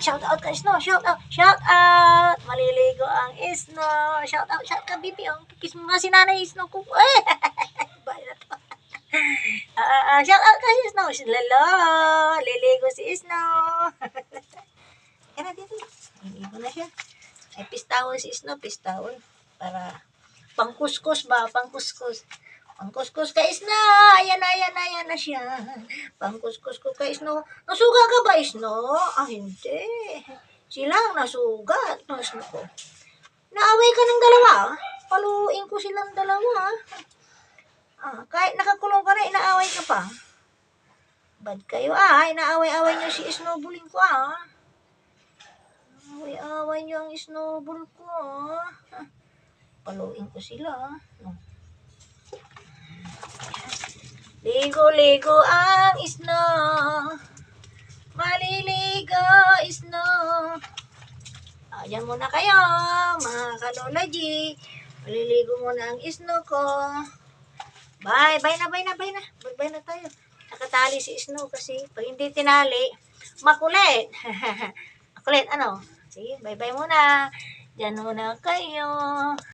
shout out ka Snow, shout out. Maliligo ang Snow. Shout out ka Bibi. Kiss mo nga si Nanay Snow ko. Shout out ka si Snow. Si Lolo. Liligo si Snow. Kaya dito. Liligo na siya. Ay, pistahon si Snow. Pistahon. Para pangkuskus ba? Pangkuskus. Pangkuskus kay Snow. Ayan na siya. Pangkuskus ko kay Snow. Nasuga ka ba, Snow? Hindi. Silang nasugat. Snow ko. Naaway ka ng dalawa. Paluin ko silang dalawa. Kahit nakakulong ka na, inaaway ka pa. Bad kayo inaaway-away nyo si Snowballing ko Away-away nyo ang Snowball ko Paluin ko sila Ligo-ligo ang Snow. Maliligo Snow. Diyan muna kayo, mga kalola G. Maliligo muna ang Snow ko. Bye na. Bye na tayo. Nakatali si Snow kasi pag hindi tinali, makulit. Makulit, ano? Sige, bye muna. Diyan muna kayo.